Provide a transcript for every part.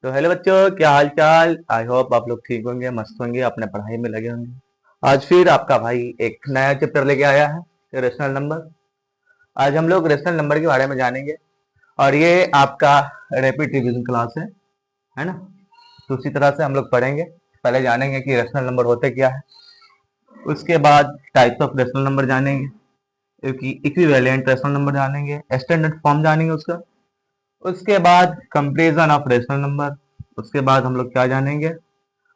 तो हेलो बच्चों, क्या हाल चाल। आई होप आप लोग ठीक होंगे, मस्त होंगे, अपने पढ़ाई में लगे होंगे। आज फिर आपका भाई एक नया चैप्टर लेके आया है, रेशनल नंबर। आज हम लोग रेशनल नंबर के बारे में जानेंगे और ये आपका रैपिड रिवीजन क्लास है ना। तो उसी तरह से हम लोग पढ़ेंगे। पहले जानेंगे कि रेशनल नंबर होते क्या है, उसके बाद टाइप्स ऑफ रेशनल नंबर जानेंगे, क्योंकि इक्विवेलेंट रेशनल नंबर जानेंगे, स्टैंडर्ड फॉर्म जानेंगे उसका। उसके बाद कंपेरिजन ऑफ रेशनल नंबर। उसके बाद हम लोग क्या जानेंगे,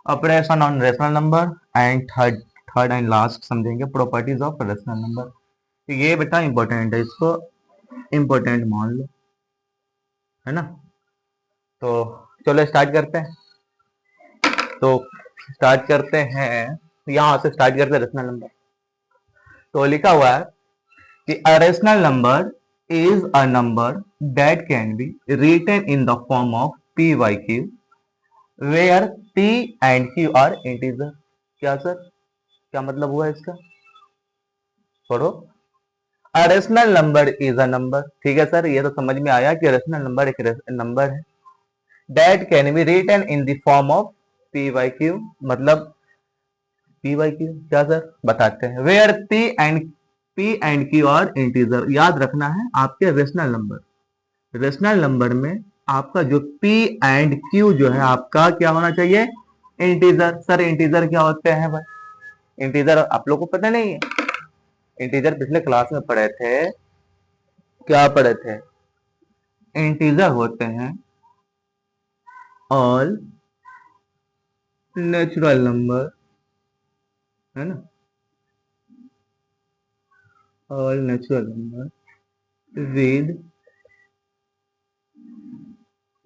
operation on rational number. And third third and last समझेंगे प्रॉपर्टीज ऑफ रेशनल नंबर। तो ये बेटा इंपॉर्टेंट है, इसको इंपॉर्टेंट मान लो, है ना। तो चलो स्टार्ट करते हैं। तो स्टार्ट करते हैं, यहाँ से स्टार्ट करते हैं रेशनल नंबर। तो लिखा हुआ है कि a rational number is a number that can be written in the form of P by Q where P and Q are integer. क्या सर, क्या मतलब हुआ इसका, पढ़ो। A rational number is a number, ठीक है सर, ये तो समझ में आया कि रेशनल नंबर एक नंबर है। That can be written in the form of P by Q, मतलब पी वाई क्यू क्या सर, बताते हैं। Where P and Q are integer, याद रखना है आपके रेशनल नंबर में आपका जो पी एंड क्यू जो है आपका क्या होना चाहिए, इंटीजर। सर इंटीजर क्या होते हैं भाई, इंटीजर आप लोग को पता नहीं है। इंटीजर पिछले क्लास में पढ़े थे, क्या पढ़े थे। इंटीजर होते हैं ऑल नेचुरल नंबर, है ना, all natural number with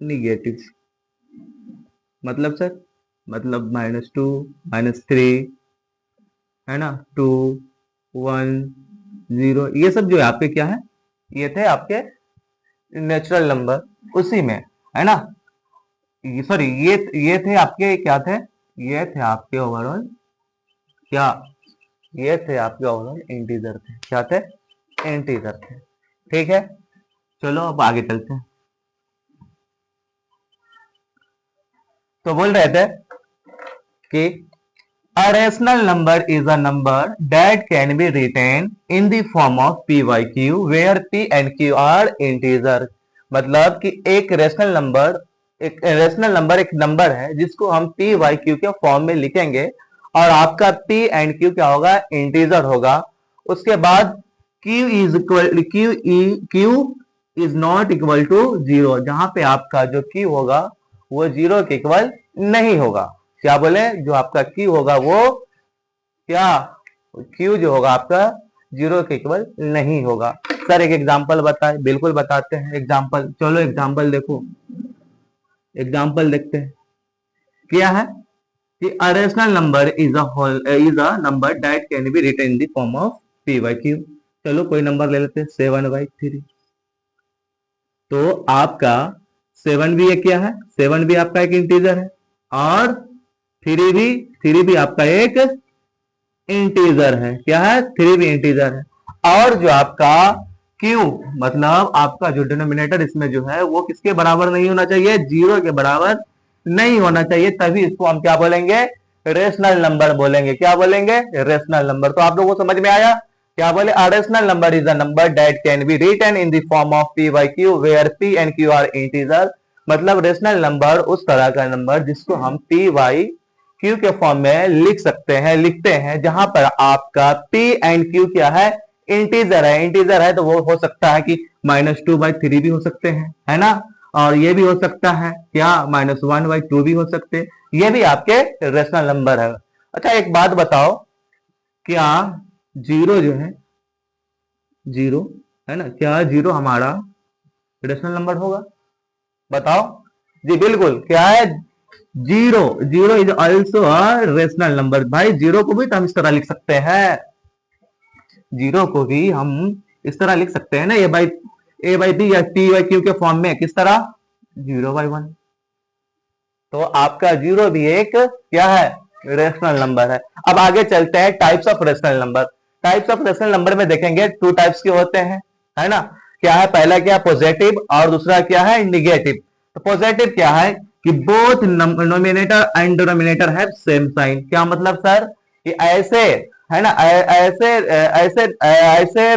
negative. मतलब सर, मतलब -2, -3, है ना, 2, 1, 0, ये सब जो है आपके क्या है, ये थे आपके नेचुरल नंबर उसी में, है ना। सॉरी, ये थे आपके क्या थे, ये थे आपके ओवरऑल क्या, ये थे आपके ओवरऑल इंटीजर थे। क्या थे, इंटीजर थे। ठीक है, चलो अब आगे चलते हैं। तो बोल रहे थे कि a rational number is a number that can be written in the form of p by q where p and q are integer। मतलब कि एक रेशनल नंबर एक नंबर है जिसको हम p by q के फॉर्म में लिखेंगे और आपका p एंड q क्या होगा, इंटीजर होगा। उसके बाद q is not equal to 0, जहां पे आपका जो q होगा वो 0 के इक्वल नहीं होगा। क्या बोले, जो आपका Q होगा वो क्या, Q जो होगा आपका 0 के इक्वल नहीं होगा। सर एक एग्जांपल बताए, बिल्कुल बताते हैं एग्जांपल। चलो एग्जांपल देखो, एग्जांपल देखते हैं। क्या है कि a rational number is a number that can be written in the form of p by q। चलो कोई नंबर ले लेते हैं, 7/3। तो आपका 7 भी एक क्या है, 7 भी आपका एक इंटीजर है और थ्री भी आपका एक इंटीजर है। क्या है, 3 भी इंटीजर है। और जो आपका Q, मतलब आपका जो डिनोमिनेटर इसमें जो है वो किसके बराबर नहीं होना चाहिए, 0 के बराबर नहीं होना चाहिए, तभी इसको हम क्या बोलेंगे, रेशनल नंबर बोलेंगे। क्या बोलेंगे, रेशनल नंबर। तो आप लोगों को समझ में आया, क्या बोले, a rational number is a number that can be written in the form of p by q where p and q are integer. मतलब रेशनल नंबर उस तरह का नंबर जिसको हम p by q के फॉर्म में लिखते हैं, जहां पर आपका p एंड q क्या है, इंटीजर है। तो वो हो सकता है कि -2/3 भी हो सकते हैं, है ना, और ये भी हो सकता है क्या, -1/2 भी हो सकते हैं। ये भी आपके रेशनल नंबर है। अच्छा एक बात बताओ, क्या जीरो जो है, जीरो, है ना, क्या जीरो हमारा रेशनल नंबर होगा, बताओ। जी बिल्कुल, क्या है, zero. Zero is also a rational number. भाई जीरो को भी तो हम इस तरह लिख सकते हैं, जीरो को भी हम इस तरह लिख सकते हैं ना, ए बाई बी या टी बाई क्यू के फॉर्म में, किस तरह, 0/1। तो आपका जीरो भी एक क्या है, रेशनल नंबर है। अब आगे चलते हैं types of rational number. Types of rational number में देखेंगे 2 टाइप्स के होते हैं, है ना। क्या है, पहला क्या, पॉजिटिव, और दूसरा क्या है, निगेटिव। तो पॉजिटिव क्या है कि both nominator and denominator have same sign. क्या मतलब सर कि ऐसे, है ना, ऐसे ऐसे ऐसे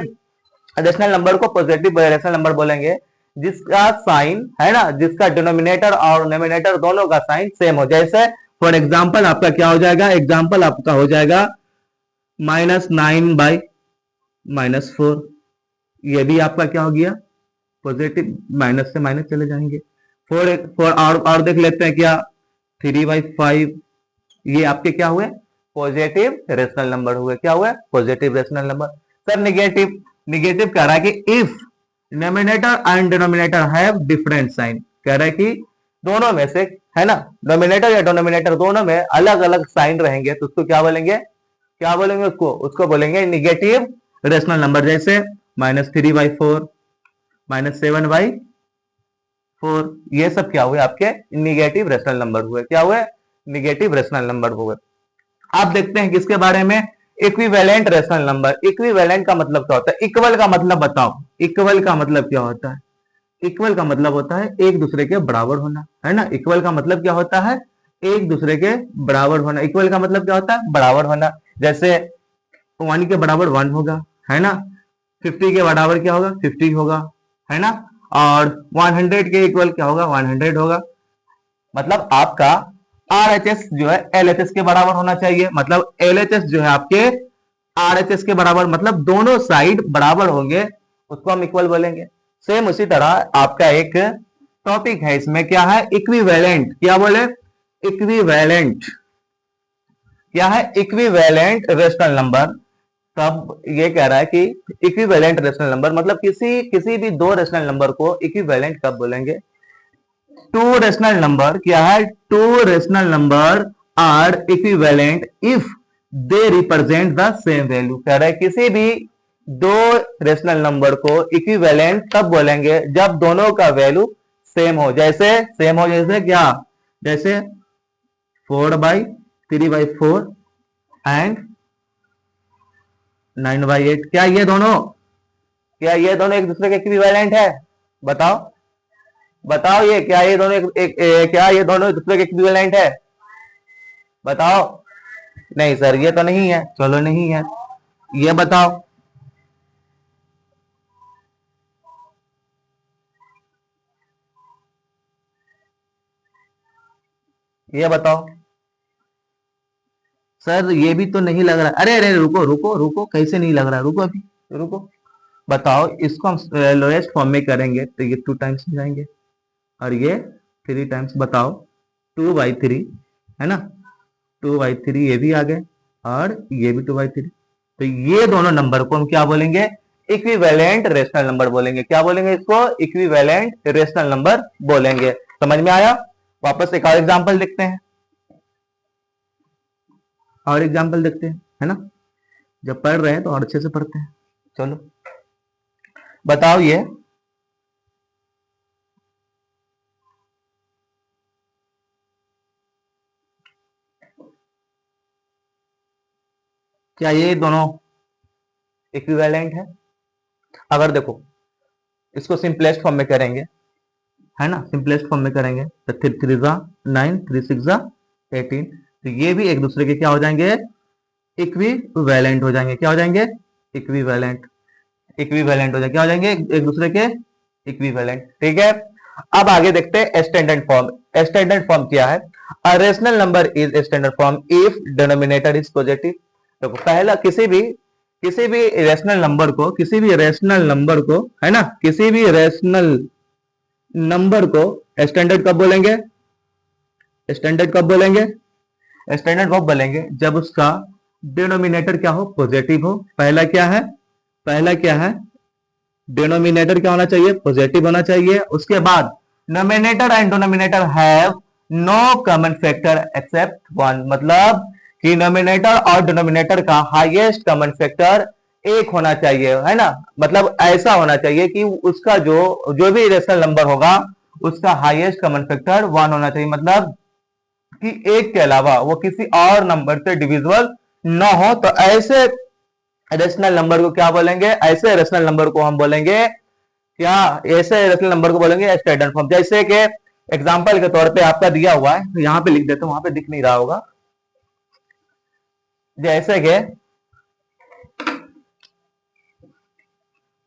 रेशनल नंबर को पॉजिटिव रेशनल नंबर बोलेंगे जिसका साइन, है ना, जिसका डिनोमिनेटर और नोमिनेटर दोनों का साइन सेम हो। जैसे फॉर एग्जाम्पल आपका क्या हो जाएगा, एग्जाम्पल आपका हो जाएगा -9/-4। ये भी आपका क्या हो गया, पॉजिटिव, माइनस से माइनस चले जाएंगे। फोर और देख लेते हैं क्या, 3/5। ये आपके क्या हुए, पॉजिटिव रेशनल नंबर हुए। क्या हुए, positive rational number. Sir negative, negative कह रहा है कि if nominator and denominator have different sign. कह रहा है कि दोनों में से, है ना, नोमिनेटर या डिनोमिनेटर दोनों में अलग अलग साइन रहेंगे तो उसको क्या बोलेंगे, क्या बोलेंगे उसको, उसको बोलेंगे निगेटिव रेशनल नंबर। जैसे -3/4, -7/4, ये सब क्या हुए, आपके निगेटिव रेशनल नंबर हुए। क्या हुए, निगेटिव रेशनल नंबर हुए। आप देखते हैं किसके बारे में, इक्विवेलेंट रेशनल नंबर। इक्विवेलेंट का मतलब क्या होता है, इक्वल का मतलब बताओ, इक्वल का मतलब क्या होता है। इक्वल का मतलब होता है एक दूसरे के बराबर होना, है ना। इक्वल का मतलब क्या होता है, एक दूसरे के बराबर होना। इक्वल का मतलब क्या होता है, बराबर होना। जैसे 1 के बराबर 1 होगा, है ना, 50 के बराबर क्या होगा, 50 होगा, है ना, और 100 के इक्वल क्या होगा, 100 होगा। मतलब आपका RHS जो है LHS के बराबर होना चाहिए। मतलब LHS जो है आपके RHS के बराबर, मतलब दोनों साइड बराबर होंगे, उसको हम इक्वल बोलेंगे। सेम उसी तरह आपका एक टॉपिक है, इसमें क्या है, इक्विवेलेंट। क्या बोले, इक्विवेलेंट। क्या है, इक्विवेलेंट रेशनल नंबर। तब ये कह रहा है कि इक्विवेलेंट रेशनल नंबर मतलब किसी भी दो रेशनल नंबर को इक्विवेलेंट कब बोलेंगे, टू रेशनल नंबर। क्या है, two rational number are equivalent if they represent the same value. कह रहा है किसी भी दो रेशनल नंबर को इक्विवेलेंट तब बोलेंगे जब दोनों का वैल्यू सेम हो। जैसे सेम हो, जैसे क्या, जैसे 4/3/4 एंड 9/8। क्या ये दोनों एक दूसरे के इक्विवेलेंट है, बताओ, बताओ ये क्या, ये दोनों क्या ये दोनों एक दूसरे के इक्विवेलेंट है, बताओ। नहीं सर ये तो नहीं है, चलो नहीं है, ये बताओ। ये बताओ सर, ये भी तो नहीं लग रहा। अरे अरे रुको रुको रुको, कैसे नहीं लग रहा, रुको अभी, रुको। बताओ, इसको हम लोएस्ट फॉर्म में करेंगे तो ये 2 टाइम्स हो जाएंगे और ये 3 टाइम्स। बताओ 2/3, है ना, 2/3 ये भी आ गए और ये भी 2/3। तो ये दोनों नंबर को हम क्या बोलेंगे, इक्विवेलेंट रेशनल नंबर बोलेंगे। क्या बोलेंगे इसको, इक्विवेलेंट रेशनल नंबर बोलेंगे। समझ में आया। वापस एक और एग्जांपल देखते हैं, और एग्जांपल देखते हैं, है ना। जब पढ़ रहे हैं तो और अच्छे से पढ़ते हैं। चलो बताओ ये, क्या ये दोनों इक्विवेलेंट है। अगर देखो इसको सिंपलेस्ट फॉर्म में करेंगे, है ना, सिंपलेस्ट फॉर्म में करेंगे तो 3×3 = 9, 3×6 = 18। तो ये भी एक दूसरे के क्या हो जाएंगे, इक्विवेलेंट हो जाएंगे। क्या हो जाएंगे, इक्विवेलेंट, इक्विवेलेंट हो जाएंगे। क्या हो जाएंगे, एक दूसरे के इक्विवेलेंट। ठीक है, अब आगे देखते हैं स्टैंडर्ड फॉर्म। स्टैंडर्ड फॉर्म क्या है, अ rational number is standard form if denominator is positive. देखो पहला, किसी भी रेशनल नंबर को, किसी भी रेशनल नंबर को, है ना, किसी भी रेशनल नंबर को स्टैंडर्ड कब बोलेंगे, स्टैंडर्ड कब बोलेंगे, स्टैंडर्ड कब बोलेंगे जब उसका डिनोमिनेटर क्या हो, पॉजिटिव हो। पहला क्या है, पहला क्या है, डिनोमिनेटर क्या होना चाहिए, पॉजिटिव होना चाहिए। उसके बाद nominator and denominator have no common factor except 1। मतलब कि नोमिनेटर और डिनोमिनेटर का हाईएस्ट कॉमन फैक्टर एक होना चाहिए, है ना। मतलब ऐसा होना चाहिए कि उसका जो भी रेशनल नंबर होगा उसका हाईएस्ट कॉमन फैक्टर 1 होना चाहिए। मतलब कि एक के अलावा वो किसी और नंबर से डिविजिबल न हो। तो ऐसे रेशनल नंबर को क्या बोलेंगे, ऐसे रेशनल नंबर को हम बोलेंगे क्या, ऐसे रेशनल नंबर को बोलेंगे स्टैंडर्ड फॉर्म। जैसे कि एग्जाम्पल के तौर पे आपका दिया हुआ है, तो यहां पे लिख देता हूं, वहां पे दिख नहीं रहा होगा। जैसे कि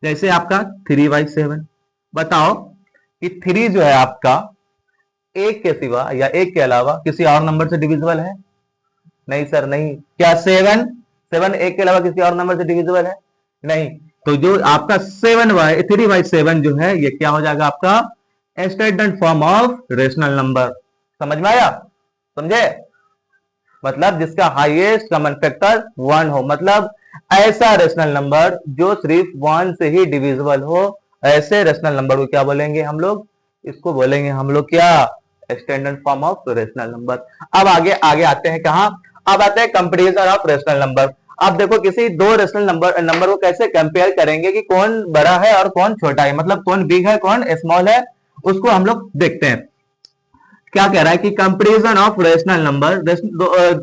जैसे आपका 3/7, बताओ कि 3 जो है आपका एक के सिवा या एक के अलावा किसी और नंबर से डिविजिबल है? नहीं सर, नहीं। क्या 7 एक के अलावा किसी और नंबर से डिविजिबल है? नहीं। तो जो आपका 3/7 जो है, ये क्या हो जाएगा आपका standard form of rational number. समझ में आया? समझे? मतलब जिसका हाईएस्ट कॉमन फैक्टर 1 हो, मतलब ऐसा रेशनल नंबर जो सिर्फ 1 से ही डिविजिबल हो, ऐसे रेशनल नंबर को क्या बोलेंगे हम लोग? इसको बोलेंगे हम लोग क्या? Standard form of rational number. अब आगे आगे आते हैं कहां? अब आते हैं कंपैरिजन ऑफ रेशनल नंबर। अब देखो किसी दो रेशनल नंबर को कैसे कंपेयर करेंगे कि कौन बड़ा है और कौन छोटा है, मतलब कौन बिग है कौन स्मॉल है, उसको हम लोग देखते हैं। क्या कह रहा है कि कंपैरिजन ऑफ रेशनल नंबर,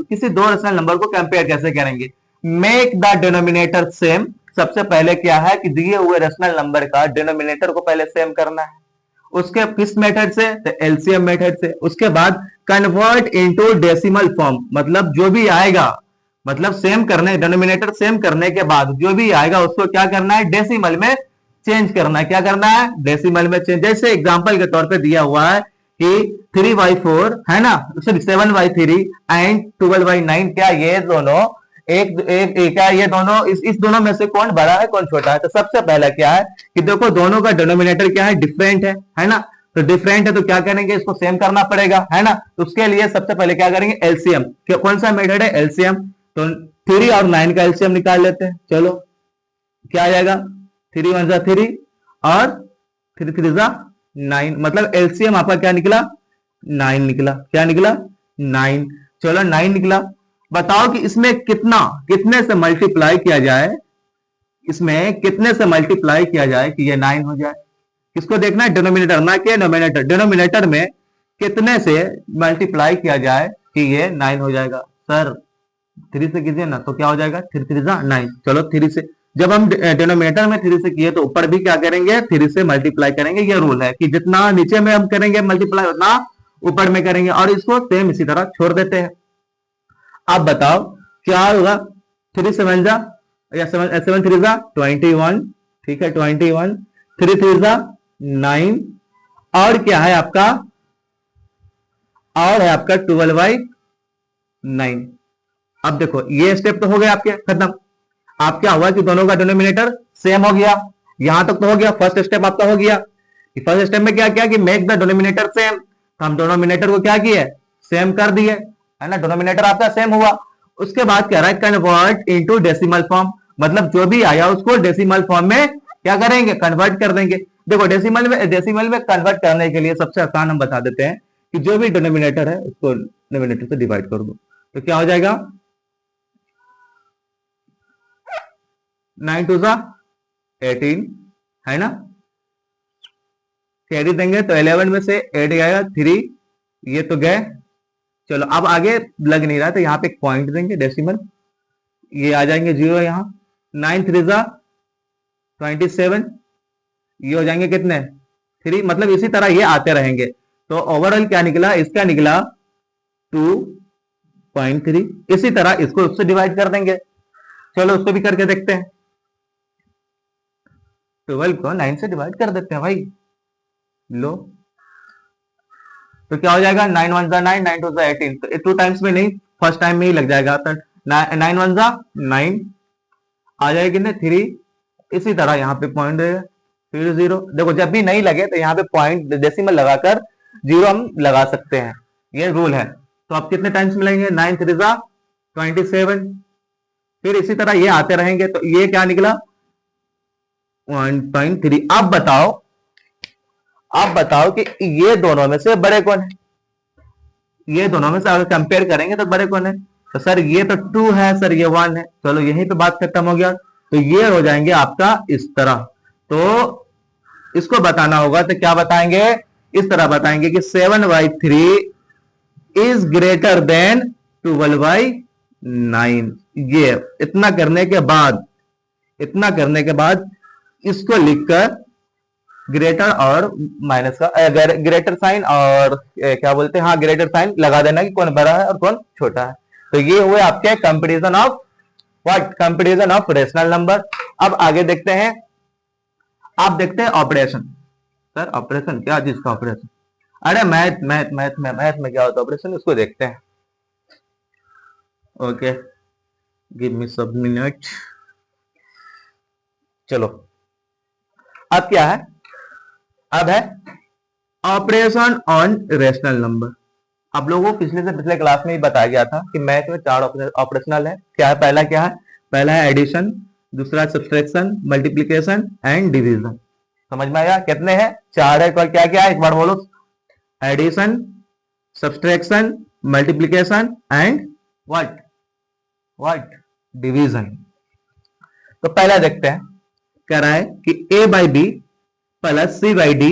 किसी दो रेशनल नंबर को कंपेयर कैसे करेंगे? Make the denominator same. सबसे पहले क्या है कि दिए हुए रेशनल नंबर का डिनोमिनेटर को पहले सेम करना है। उसके किस मेथड से? तो एलसीएम मेथड से। उसके बाद कन्वर्ट इनटू डेसिमल फॉर्म, मतलब जो भी आएगा, मतलब सेम करने, डिनोमिनेटर सेम करने के बाद जो भी आएगा उसको क्या करना है? डेसिमल में चेंज करना है। क्या करना है? डेसिमल में चेंज। जैसे एग्जांपल के तौर पे दिया हुआ है कि 3/4 है ना, सॉरी 7/3 एंड 12/9, क्या ये दोनों क्या ये दोनों इस दोनों में से कौन बड़ा है कौन छोटा है? तो सबसे पहला क्या है कि देखो दोनों का डिनोमिनेटर क्या है? डिफरेंट है ना। तो डिफरेंट है तो क्या करेंगे? इसको सेम करना पड़ेगा, है ना। तो उसके लिए सबसे पहले क्या करेंगे? एलसीएम। कौन सा मेथड है? एलसीएम। तो 3 और 9 का एलसीएम निकाल लेते हैं। चलो क्या आ जाएगा? 3 × 1 = 3 और 3 × 3 = 9, मतलब एलसीएम आपका क्या निकला? 9 निकला। क्या निकला? 9। चलो 9 निकला। बताओ कि इसमें कितने से मल्टीप्लाई किया जाए, इसमें कितने से मल्टीप्लाई किया जाए कि ये 9 हो जाए? किसको देखना है? डिनोमिनेटर, ना कि डिनोमिनेटर। डिनोमिनेटर में कितने से मल्टीप्लाई किया जाए कि ये 9 हो जाएगा? सर 3 से कीजिए ना, तो क्या हो जाएगा? 3 × 3 = 9। चलो 3 से, जब हम डिनोमिनेटर में 3 से किए तो ऊपर भी क्या करेंगे? 3 से मल्टीप्लाई करेंगे। ये रूल है कि जितना नीचे में हम करेंगे मल्टीप्लाई, उतना ऊपर में करेंगे। और इसको सेम इसी तरह छोड़ देते हैं। अब बताओ क्या होगा? 3 7 जा या 7 3 जा 21, ठीक है 21, 3 3 जा 9, और क्या है आपका? और है आपका 12/9। अब देखो ये स्टेप तो हो गया आपके खत्म। आप क्या हुआ कि दोनों का डिनोमिनेटर सेम हो गया, यहां तक तो हो गया। फर्स्ट स्टेप आपका हो गया। फर्स्ट स्टेप में क्या किया कि मेक द डिनोमिनेटर सेम। तो हम डिनोमिनेटर को क्या किए? सेम कर दिए, है ना। डिनोमिनेटर आपका सेम हुआ। उसके बाद क्या रहा है? कन्वर्ट इनटू डेसिमल फॉर्म, मतलब जो भी आया उसको डेसिमल फॉर्म में क्या करेंगे? कन्वर्ट कर देंगे। देखो डेसिमल में कन्वर्ट करने के लिए सबसे आसान हम बता देते हैं कि जो भी डिनोमिनेटर है उसको डिनोमिनेटर से डिवाइड कर दो। तो क्या हो जाएगा? 9 2 = 18, है ना। कैरी देंगे तो 11 में से 8 आएगा 3, ये तो गए। चलो अब आगे लग नहीं रहा तो यहाँ पे एक पॉइंट देंगे डेसिमल, ये आ जाएंगे 0 यहाँ। 9 3 = 27, ये हो जाएंगे कितने? 3, मतलब इसी तरह ये आते रहेंगे। तो ओवरऑल क्या निकला? इसका निकला 2.3। इसी तरह इसको उससे डिवाइड कर देंगे। चलो उसको भी करके देखते हैं। 12 को 9 से डिवाइड कर देते हैं भाई, लो। तो क्या हो जाएगा? 9 1 = 9, 9 2 = 18। तो 2 टाइम्स में नहीं, फर्स्ट टाइम में ही लग जाएगा। तो 9 1 = 9 आ जाएगी ना 3। इसी तरह यहाँ पे पॉइंट रहेगा, फिर 0। देखो जब भी नहीं लगे तो यहाँ पे पॉइंट डेसिमल लगाकर 0 हम लगा सकते हैं, ये रूल है। तो अब कितने टाइम्स मिलेंगे? 9 3 = 27। फिर इसी तरह ये आते रहेंगे। तो ये क्या निकला? 1.3। अब बताओ कि ये दोनों में से बड़े कौन है? ये दोनों में से अगर कंपेयर करेंगे तो बड़े कौन है? तो सर ये तो 2 है, सर ये 1 है। चलो यहीं पे बात खत्म हो गया। तो ये हो जाएंगे आपका इस तरह। तो इसको बताना होगा तो क्या बताएंगे? इस तरह बताएंगे कि 7/3 इज ग्रेटर देन 12/9। ये इतना करने के बाद इसको लिखकर ग्रेटर और माइनस का ग्रेटर साइन और क्या बोलते हैं, हाँ ग्रेटर साइन लगा देना कि कौन बड़ा है और कौन छोटा है। तो ये हुए आपके comparison of what, comparison of rational number. अब आगे देखते हैं, आप देखते हैं ऑपरेशन। सर ऑपरेशन क्या चीज का ऑपरेशन? अरे मैथ में क्या होता है ऑपरेशन, उसको देखते हैं। ओके, गिव मी सब मिनट। चलो अब क्या है, अब है ऑपरेशन ऑन रेशनल नंबर। आप लोगों को पिछले से पिछले क्लास में ही बताया गया था कि मैथ में 4 ऑपरेशनल है। क्या है, पहला क्या है, पहला है एडिशन, दूसरा सब्सट्रैक्शन, मल्टीप्लिकेशन एंड डिवीजन। समझ में आया, कितने हैं, 4 है। क्या क्या है, एक बार बोलो। Addition, subtraction, multiplication and what what division. तो पहला देखते हैं, कह रहा है कि a by B plus C by D.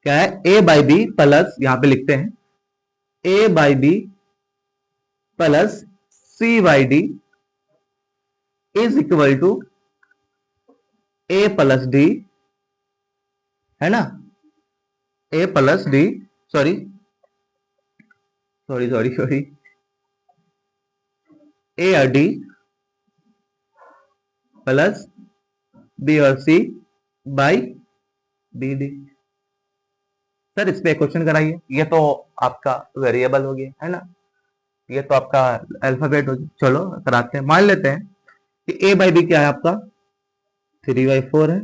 क्या है, a बाई बी प्लस, यहां पे लिखते हैं a by B plus C by D is equal to a plus D, है ना, a plus D, sorry sorry sorry sorry a और D plus B और C by B D. Sir इस पे क्वेश्चन कराइए, ये तो आपका वेरिएबल हो गया, है ना, ये तो आपका अल्फाबेट हो गया। चलो कराते हैं, मान लेते हैं कि a बाई बी क्या है आपका 3/4 है,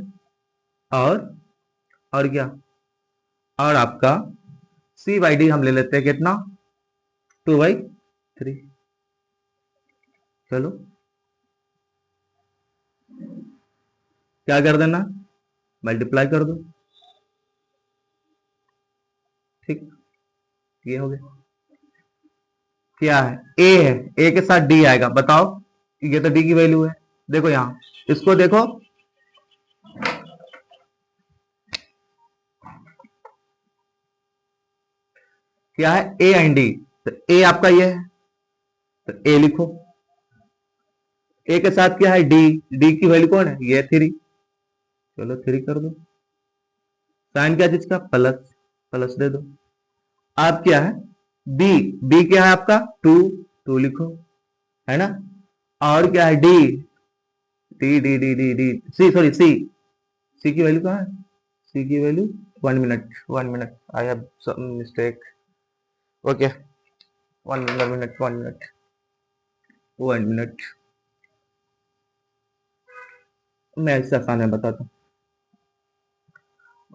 और क्या, और आपका c बाई डी हम ले लेते हैं कितना 2/3। चलो क्या कर देना, मल्टीप्लाई कर दो, ठीक, ये हो गया। क्या है, a है, a के साथ d आएगा, बताओ, ये तो d की वैल्यू है। देखो यहां, इसको देखो, क्या है a एंड d, तो a आपका ये है, तो a लिखो। a के साथ क्या है d, d की वैल्यू कौन है, ये 3, चलो 3 कर दो। साइन क्या चीज का, प्लस, प्लस दे दो। आप क्या है b, b क्या है आपका 2, 2 लिखो, है ना, और क्या है d, D D D D D C, sorry C, C की वैल्यू कहाँ है, सी की value 1 minute, 1 minute, I have some mistake. Okay, 1 minute, 1 minute, 1 minute, मैं इससे आसान है बताता हूँ।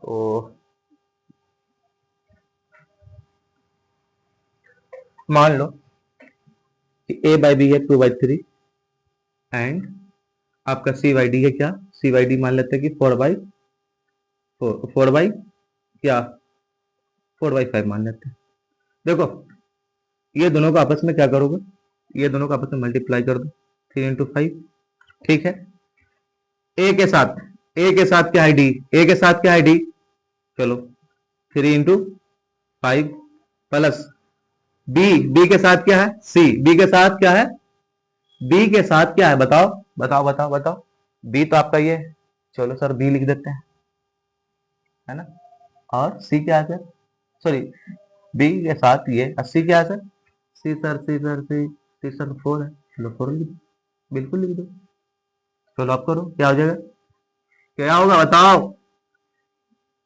ओ मान लो कि a बाई बी है 2/3 एंड आपका c बाई डी है क्या, c बाई डी मान लेते हैं कि 4 बाई क्या 4/5 मान लेते हैं। देखो ये दोनों को आपस में क्या करोगे, ये दोनों को आपस में मल्टीप्लाई कर दो, 3 × 5, ठीक है। a के साथ, a के साथ क्या है d, a के साथ क्या है d, चलो 3 × 5 प्लस b, b के साथ क्या है c, b के साथ क्या है, b के साथ क्या है, बताओ बताओ बताओ बताओ, b तो आपका ये है, चलो सर b लिख देते हैं, है ना, और c क्या है सर, सॉरी b के साथ ये, और c क्या है sir, c sir c sir c, c sir 4 है, चलो 4 लिख दो, बिल्कुल लिख दो। चलो आप करो, क्या हो जाएगा, क्या होगा बताओ,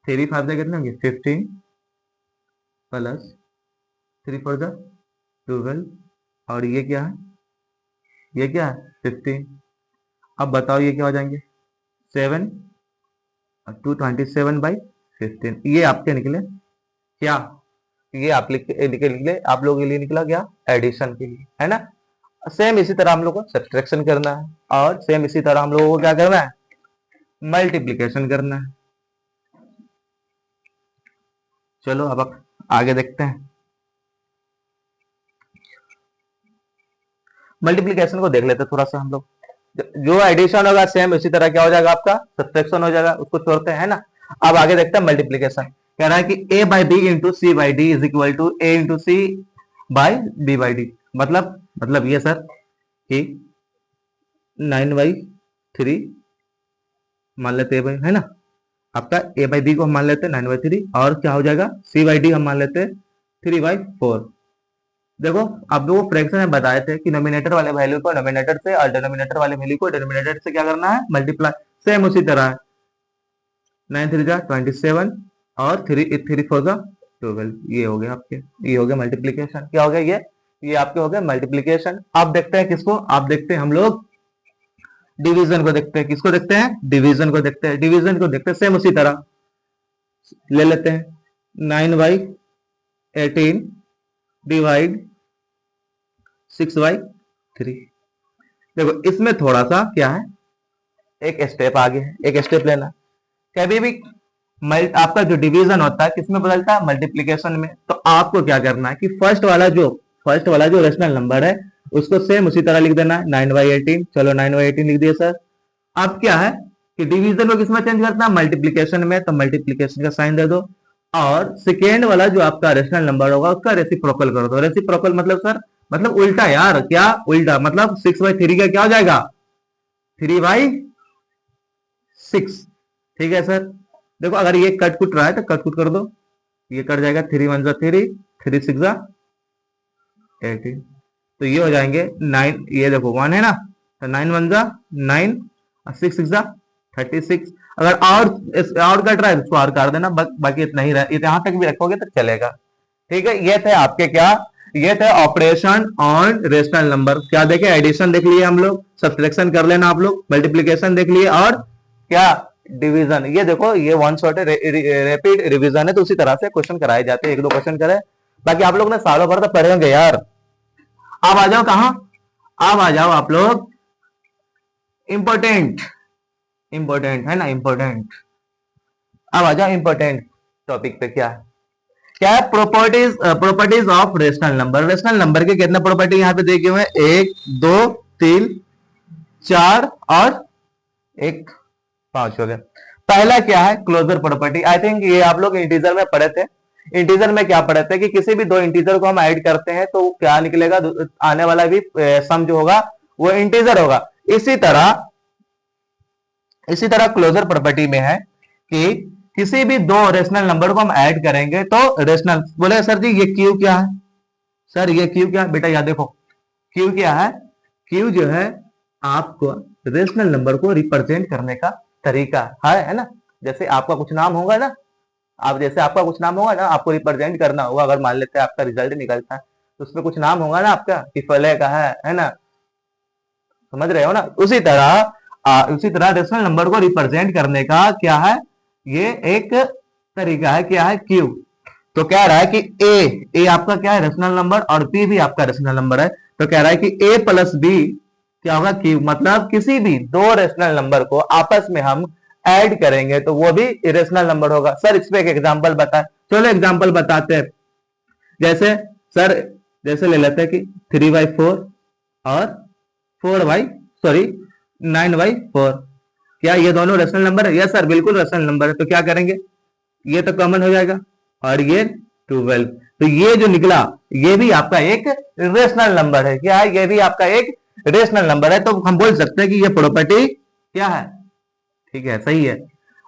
3 5 से कितने होंगे 15 प्लस 3 4 जा 12, और ये क्या है, ये क्या है 15। अब बताओ ये क्या हो जाएंगे 7 और 227/15, ये आपके निकले क्या, ये आप निकले, आप लोगों के लिए निकला क्या, एडिशन के लिए, है ना। सेम इसी तरह हम लोग को सब्सट्रैक्शन करना है, और सेम इसी तरह हम लोगों को क्या करना है, मल्टीप्लिकेशन करना है। चलो अब आगे देखते हैं, मल्टीप्लिकेशन को देख लेते हैं थोड़ा सा हम लोग। जो एडिशन होगा सेम इसी तरह क्या हो जाएगा आपका सब्सट्रैक्शन हो जाएगा, उसको छोड़ते हैं, है ना। अब आगे देखते हैं मल्टीप्लिकेशन, कह रहा है कि a by B into C by D is equal to a into C by B by D. मतलब ये सर कि 9/3 मान लेते हैं भाई, है ना, आपका a बाई बी को हम मान लेते हैं 9/3 और क्या हो जाएगा c बाई डी हम मान लेते हैं 3/4। देखो अब वो फ्रैक्शन में बताए थे कि नोमिनेटर वाले वैल्यू को नोमिनेटर से और डिनोमिनेटर वाले वैल्यू को डिनोमिनेटर से क्या करना है मल्टीप्लाई, सेम उसी तरह है 9 3 जा 27 और 3 4 जा 12, ये हो गया आपके, ये हो गया मल्टीप्लीकेशन। क्या हो गया ये आपके हो गया मल्टीप्लीकेशन। अब देखते हैं किसको, आप देखते हैं हम लोग डिवीजन को देखते हैं। किसको देखते हैं डिवीजन को देखते हैं, डिवीजन को देखते हैं सेम उसी तरह ले लेते हैं 9/18 डिवाइड 6/3। देखो इसमें थोड़ा सा क्या है एक स्टेप आगे है, एक स्टेप लेना। कभी भी आपका जो डिवीजन होता है किसमें बदलता है मल्टीप्लीकेशन में। तो आपको क्या करना है कि फर्स्ट वाला जो रेशनल नंबर है उसको सेम उसी तरह लिख देना है 9/18। चलो 9/18 लिख दिए सर। अब क्या है कि डिवीजन को किसमें चेंज करना है मल्टीप्लीकेशन में, तो मल्टीप्लीकेशन का साइन दे दो और सेकेंड वाला जो आपका रेशनल नंबर होगा उसका रेसिप्रोकल कर दो। रेसिप्रोकल मतलब सर मतलब उल्टा यार, क्या उल्टा मतलब 6/3 का क्या हो जाएगा 3/6। ठीक है सर। देखो अगर ये कट कुट रहा है तो कट कुट कर दो, ये कट जाएगा 3 1 3 3 6 18। तो ये हो जाएंगे 9, ये देखो 1 है ना तो 9 1 9 और 6 6 36। अगर और कट रहा है तो और काट देना, बाकी इतना ही रहा, यहां तक भी रखोगे तो चलेगा। ठीक है, ये थे आपके क्या, ये थे ऑपरेशन ऑन रेशनल नंबर। क्या देखे एडिशन देख लिए हम लोग, सब्ट्रैक्शन कर लेना आप लोग, मल्टीप्लीकेशन देख लिए और क्या डिवीजन। ये देखो ये वन शॉट है, रैपिड रिवीजन है तो उसी तरह से क्वेश्चन कराए जाते हैं, एक दो क्वेश्चन करे, बाकी आप लोग ने सालों भर तो पढ़े होंगे यार। अब आ जाओ कहां, अब आ जाओ आप लोग इंपॉर्टेंट है ना इंपॉर्टेंट। अब आ जाओ इंपॉर्टेंट टॉपिक पे। क्या है properties of rational number. Rational number के कितने प्रॉपर्टी यहां पे देखे हुए हैं 1 2 3 4 और 1 5 हो गया। पहला क्या है क्लोजर प्रॉपर्टी। आई थिंक ये आप लोग इंटीजर में पढ़े थे। इंटीजर में क्या पढ़े थे कि किसी भी दो इंटीजर को हम ऐड करते हैं तो क्या निकलेगा, आने वाला भी सम जो होगा वो इंटीजर होगा। इसी तरह क्लोजर प्रॉपर्टी में है कि किसी भी दो रेशनल नंबर को हम ऐड करेंगे तो रेशनल, बोले सर जी ये क्यू क्या है, सर ये क्यू क्या है, बेटा याद देखो क्यू क्या है, क्यू जो है आपको रेशनल नंबर को रिप्रेजेंट करने का तरीका है ना। जैसे आपका कुछ नाम होगा ना, आपका कुछ नाम होगा ना, आपको रिप्रेजेंट करना होगा। अगर मान लेते हैं आपका रिजल्ट निकलता है तो उसमें कुछ नाम होगा ना आपका कि फले का है ना, समझ रहे हो ना। उसी तरह रेशनल नंबर को रिप्रेजेंट करने का क्या है, ये एक तरीका है, क्या है क्यू। तो कह रहा है कि ए आपका क्या है रेशनल नंबर और बी भी आपका रेशनल नंबर है। तो कह रहा है कि ए प्लस बी क्या होगा क्यू, मतलब किसी भी दो रेशनल नंबर को आपस में हम ऐड करेंगे तो वो भी इरेशनल नंबर होगा। सर इस पे एक एग्जांपल बताएं, चलो एग्जांपल बताते हैं। जैसे ले लेते हैं कि 3/4 और 9/4, क्या ये दोनों रेशनल नंबर है? यस सर बिल्कुल रेशनल नंबर है। तो क्या करेंगे, ये तो कॉमन हो जाएगा और ये 12, तो ये जो निकला ये भी आपका एक रेशनल नंबर है। क्या है, ये भी आपका एक रेशनल नंबर है। तो हम बोल सकते हैं कि ये प्रॉपर्टी क्या है, ठीक है सही है।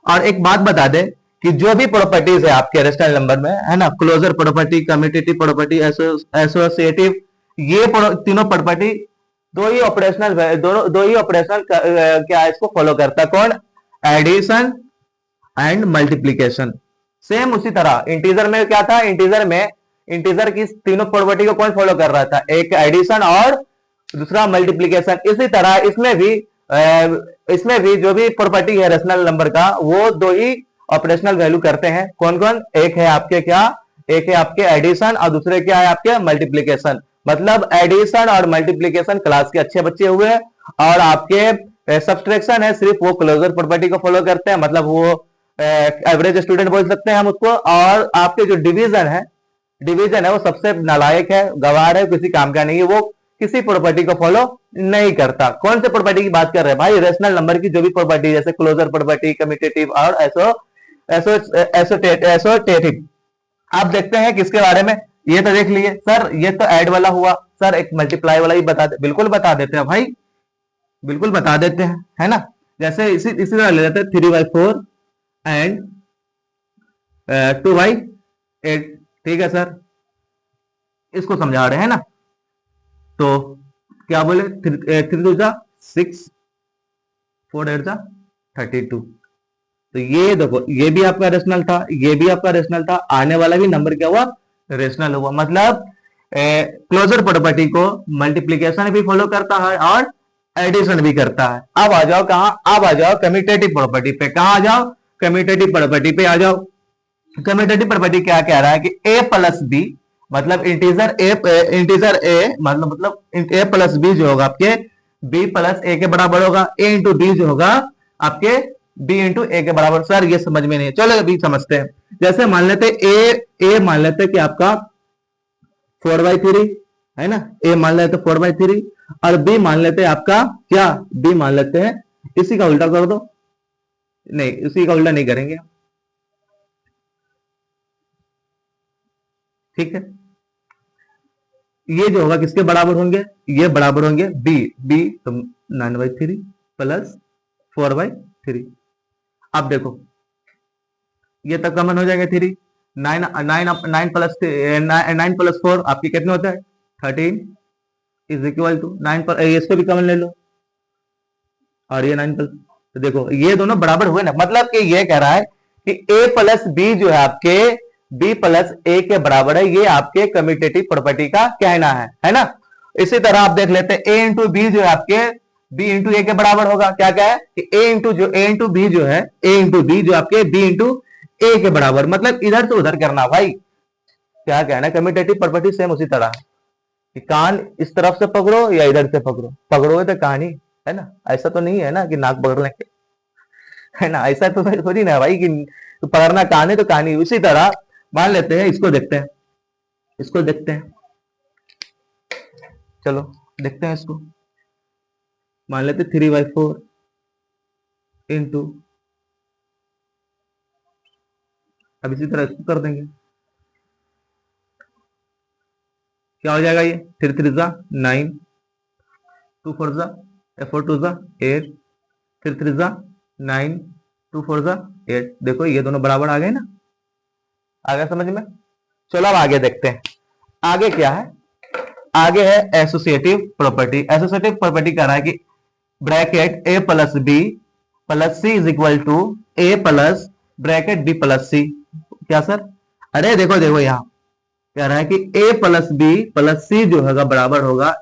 और एक बात बता दे कि जो भी प्रॉपर्टीज है आपके रेशनल नंबर में है ना, closure property, commutative property, associative, ये तीनों प्रॉपर्टी दो ही ऑपरेशनल क्या इसको फॉलो करता है, कौन, एडिशन एंड मल्टीप्लीकेशन। सेम उसी तरह इंटीजर में क्या था, इंटीजर की तीनों प्रॉपर्टी को कौन फॉलो कर रहा था, एक एडिशन और दूसरा मल्टीप्लीकेशन। इसी तरह इसमें भी जो भी प्रॉपर्टी है रेशनल नंबर का वो दो ही ऑपरेशनल वैल्यू करते हैं, कौन कौन, एक है आपके एडिशन और दूसरे क्या है आपके मल्टीप्लीकेशन। मतलब एडिशन और मल्टीप्लीकेशन क्लास के अच्छे बच्चे हुए और आपके सब्सट्रैक्शन है सिर्फ वो क्लोजर प्रॉपर्टी को फॉलो करते हैं, मतलब वो एवरेज स्टूडेंट बोल सकते हैं हम उसको। और आपके जो डिवीजन है वो सबसे नालायक है, गवार है, किसी काम का नहीं है, वो किसी प्रॉपर्टी को फॉलो नहीं करता। कौन से प्रॉपर्टी की बात कर रहे हैं भाई, रेशनल नंबर की जो भी प्रॉपर्टी जैसे क्लोजर प्रॉपर्टी, कम्यूटेटिव और एसोटेटिव। आप देखते हैं किसके बारे में, ये तो देख लिए सर, ये तो ऐड वाला हुआ, सर एक मल्टीप्लाई वाला ही बता दे, बिल्कुल बता देते हैं भाई, बिल्कुल बता देते हैं, है ना। जैसे इसी तरह ले लेते हैं 3/4 एंड 2/8। ठीक है सर, इसको समझा रहे हैं ना। तो क्या बोले, 3 2 6, 4 8 32। तो ये देखो, ये भी आपका रेशनल था, ये भी आपका रेशनल था, आने वाला भी नंबर क्या हुआ, रेशनल हुआ। मतलब क्लोजर प्रॉपर्टी को मल्टीप्लीकेशन भी फॉलो करता है और एडिशन भी करता है। अब आ जाओ कहां, अब आ जाओ कम्यूटेटिव प्रॉपर्टी पे। कहां आ जाओ, कम्यूटेटिव प्रॉपर्टी पे आ जाओ। कम्यूटेटिव प्रॉपर्टी क्या कह रहा है कि a प्लस बी, मतलब इंटीजर ए मतलब ए प्लस बी जो होगा आपके b प्लस ए के बराबर होगा, a इंटू बी जो होगा आपके b इंटू ए के बराबर। सर ये समझ में नहीं, चलो अभी समझते हैं। जैसे मान लेते ए मान लेते कि आपका 4/3 है ना, ए मान लेते 4/3 और बी मान लेते आपका क्या, बी मान लेते हैं, इसी का उल्टा कर दो, नहीं इसी का उल्टा नहीं करेंगे, ठीक है। ये जो होगा किसके बराबर होंगे, ये बराबर होंगे बी, बी तो 9/3 प्लस 4/3। अब देखो ये तक कॉमन हो जाएगा 3, 9 प्लस 4 आपके कितने होता है 13 इज इक्वल टू 9 पर, इसको भी कॉमन ले लो और ये 9 प्लस, तो देखो ये दोनों बराबर हुए ना। मतलब कि ये कह रहा है कि a प्लस बी जो है आपके b प्लस ए के बराबर है। ये आपके कम्यूटेटिव प्रॉपर्टी का कहना है ना। इसी तरह आप देख लेते हैं a इंटू बी जो है आपके b इंटू ए के बराबर होगा। क्या क्या है कि a इंटू बी जो है, a इंटू बी जो आपके b इंटू ए के बराबर, मतलब इधर से उधर करना भाई। क्या कहना है, कम्यूटेटिव प्रॉपर्टी सेम उसी तरह कि कान इस तरफ से पकड़ो या इधर से पकड़ो, पकड़ोगे तो कहानी है ना। ऐसा तो नहीं है ना कि नाक पकड़ लेंगे, है ना, ऐसा तो थोड़ी ना भाई कि तो पकड़ना कहानी तो कहानी। उसी तरह मान लेते हैं, इसको देखते हैं, इसको देखते हैं, चलो देखते हैं इसको। मान लेते 3/4 इंटू, अब इसी तरह इसको कर देंगे, क्या हो जाएगा ये 3 3 9, 2 4 4 2 8, 3 3 9, 2 4 8। देखो ये दोनों बराबर आ गए ना, आ गया समझ में। चलो अब आगे देखते हैं, आगे क्या है, आगे है एसोसिएटिव प्रॉपर्टी। एसोसिएटिव प्रॉपर्टी कह रहा है कि bracket a plus B plus C is equal to A plus bracket B plus C. क्या सर, अरे देखो देखो यहां कह रहा है कि a plus B plus C जो होगा बराबर होगा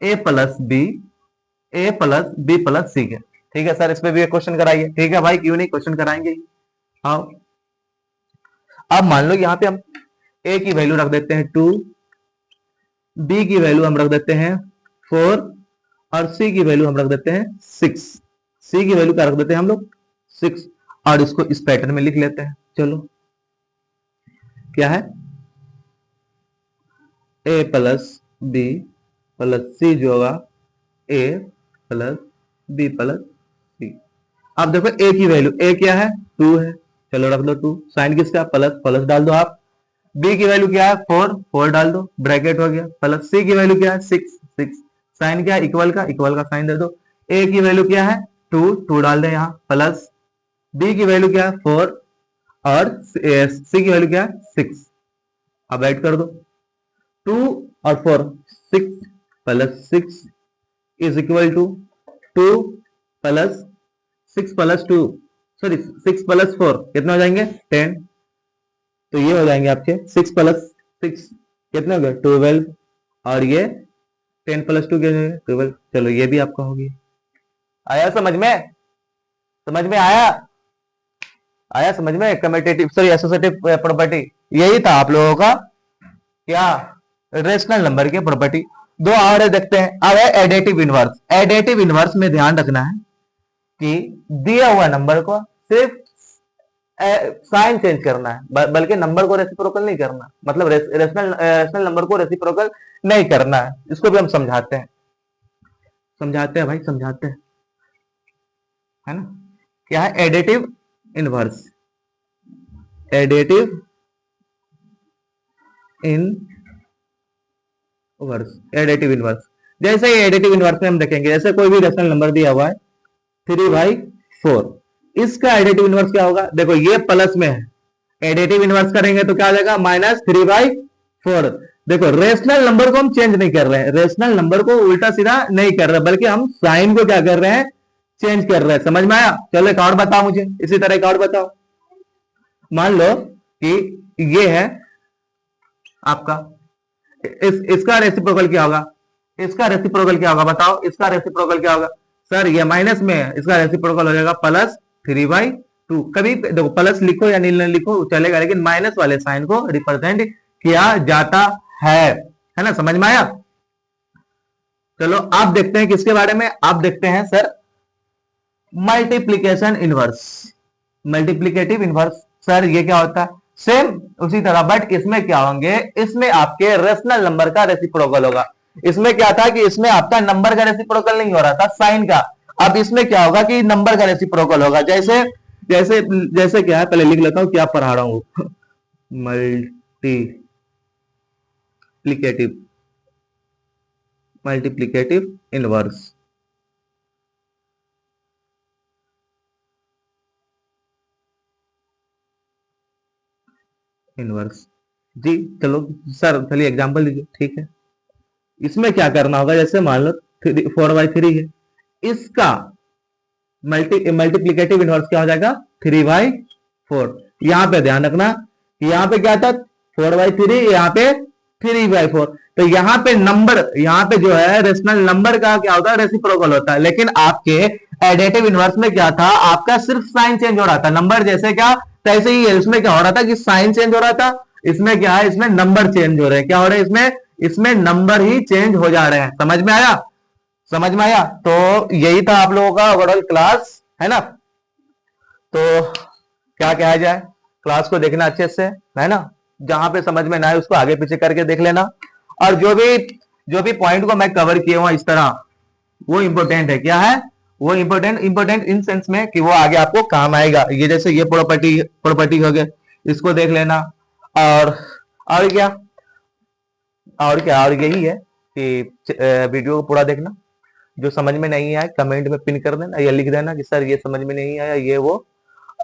a plus B, A plus B plus C के। ठीक है सर, इस पे भी एक क्वेश्चन कराइए। ठीक है भाई, क्यों नहीं, क्वेश्चन कराएंगे। हाँ, अब मान लो यहां पे हम a की वैल्यू रख देते हैं 2, b की वैल्यू हम रख देते हैं 4 और c की वैल्यू हम रख देते हैं 6। c की वैल्यू क्या रख देते हैं हम लोग 6 और इसको इस पैटर्न में लिख लेते हैं। चलो क्या है, a plus B plus C जो होगा a प्लस बी प्लस सी। अब देखो a की वैल्यू, a क्या है 2 है, चलो रख दो 2, साइन किसका प्लस, प्लस डाल दो आप। b की वैल्यू क्या है 4, 4 डाल दो, ब्रैकेट हो गया, प्लस c की वैल्यू क्या है 6, 6, साइन क्या है इक्वल का, इक्वल का साइन दे दो। a की वैल्यू क्या है 2, 2 डाल दे यहाँ, प्लस b की वैल्यू क्या है 4 और c की वैल्यू क्या है 6। अब ऐड कर दो 2 और 4, 6 plus 6 is equal to 2 plus 6 plus 2, sorry 6 plus 4 कितने हो जाएंगे 10। तो ये हो जाएंगे आपके 6 प्लस 6 कितने हो गए 12 और ये 10 प्लस 2 कितने 12। चलो ये भी आपका हो गया। आया समझ में, समझ में आया, आया समझ में। कम्यूटेटिव सॉरी एसोसिएटिव प्रॉपर्टी यही था आप लोगों का, क्या रेशनल नंबर की प्रॉपर्टी। दो और देखते हैं। अब है एडेटिव इनवर्स। एडेटिव इनवर्स में ध्यान रखना है कि दिया हुआ नंबर को सिर्फ साइन चेंज करना है, बल्कि नंबर को रेसिप्रोकल नहीं करना, मतलब रेशनल नंबर को रेसिप्रोकल नहीं करना है। इसको भी हम समझाते हैं, समझाते हैं भाई, समझाते हैं, है ना। क्या है additive inverse, additive inverse, additive inverse. जैसे ही एडेटिव इनवर्स में हम देखेंगे, जैसे कोई भी रेशनल नंबर दिया हुआ है 3/4, इसका एडिटिव इनवर्स क्या होगा, देखो ये प्लस में है, एडिटिव इनवर्स करेंगे तो क्या आ जाएगा -3/4। देखो रेशनल नंबर को हम चेंज नहीं कर रहे हैं, रेशनल नंबर को उल्टा सीधा नहीं कर रहे, बल्कि हम साइन को क्या कर रहे हैं, चेंज कर रहे हैं। समझ में आया? चलो एक और बताओ मुझे, इसी तरह एक और बताओ। मान लो कि ये है आपका, इसका रेसिप्रोकल क्या होगा, इसका रेसिप्रोकल क्या होगा बताओ, इसका रेसिप्रोकल क्या होगा? सर ये माइनस में है, इसका रेसिप्रोकल हो जाएगा +3/2। कभी देखो प्लस लिखो या नहीं लिखो चलेगा, लेकिन माइनस वाले साइन को रिप्रेजेंट किया जाता है ना? समझ में आया? चलो आप देखते हैं किसके बारे में, आप देखते हैं sir multiplication inverse, multiplicative inverse. Sir ये क्या होता है? सेम उसी तरह, बट इसमें क्या होंगे, इसमें आपके रेशनल नंबर का रेसिप्रोकल होगा। इसमें क्या था कि इसमें आपका नंबर का रेसिप्रोकल नहीं हो रहा था, साइन का। अब इसमें क्या होगा कि नंबर का रेसिप्रोकल होगा। जैसे जैसे जैसे क्या है, पहले लिख लेता हूं क्या पढ़ा रहा हूं। मल्टीप्लीकेटिव मल्टीप्लीकेटिव इनवर्स, इनवर्स जी। चलो सर चलिए एग्जांपल लीजिए, ठीक है। इसमें क्या करना होगा, जैसे मान लो 4/3 है, इसका मल्टीप्लीकेटिव इनवर्स क्या हो जाएगा 3/4। यहां पे ध्यान रखना, यहां पे क्या था 4/3, यहां पे 3/4। तो यहाँ पे नंबर, यहाँ पे जो है रेशनल नंबर का क्या होता है, रेसिप्रोकल होता है। लेकिन आपके एडिटिव इनवर्स में क्या था, आपका सिर्फ साइन चेंज हो रहा था, नंबर जैसे क्या तैसे ही है। इसमें क्या हो रहा था कि साइन चेंज हो रहा था, इसमें क्या है, इसमें नंबर चेंज हो रहे हैं। क्या हो रहे हैं इसमें, इसमें नंबर ही चेंज हो जा रहे हैं। समझ में आया? समझ में आया? तो यही था आप लोगों का ओवरऑल क्लास, है ना? तो क्या कहा जाए, क्लास को देखना अच्छे से, है ना? जहां पे समझ में ना आए उसको आगे पीछे करके देख लेना। और जो भी पॉइंट को मैं कवर किया हूं इस तरह, वो इंपॉर्टेंट है। क्या है वो? इंपॉर्टेंट इन सेंस में कि वो आगे आपको काम आएगा। ये जैसे ये प्रॉपर्टी हो गए, इसको देख लेना। और और क्या, और यही है कि वीडियो को पूरा देखना। जो समझ में नहीं आए कमेंट में पिन कर देना या लिख देना कि सर ये समझ में नहीं आया, ये वो।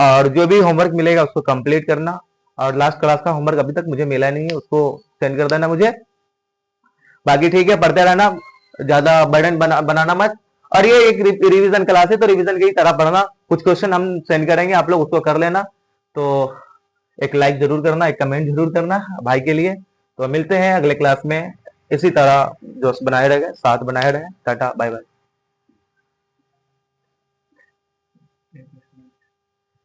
और जो भी होमवर्क मिलेगा उसको कंप्लीट करना। और लास्ट क्लास का होमवर्क अभी तक मुझे मिला नहीं है, उसको सेंड कर देना मुझे। बाकी ठीक है, पढ़ते रहना, ज्यादा बर्डन बनाना मत। और ये एक रिवीजन क्लास है, तो रिवीजन की तरह पढ़ना। कुछ क्वेश्चन हम सेंड करेंगे, आप लोग उसको कर लेना। तो एक लाइक जरूर करना, एक कमेंट जरूर करना भाई के लिए। तो मिलते हैं अगले क्लास में, इसी तरह दोस्त बनाए रहे, साथ बनाए रहे। Tata bye bye.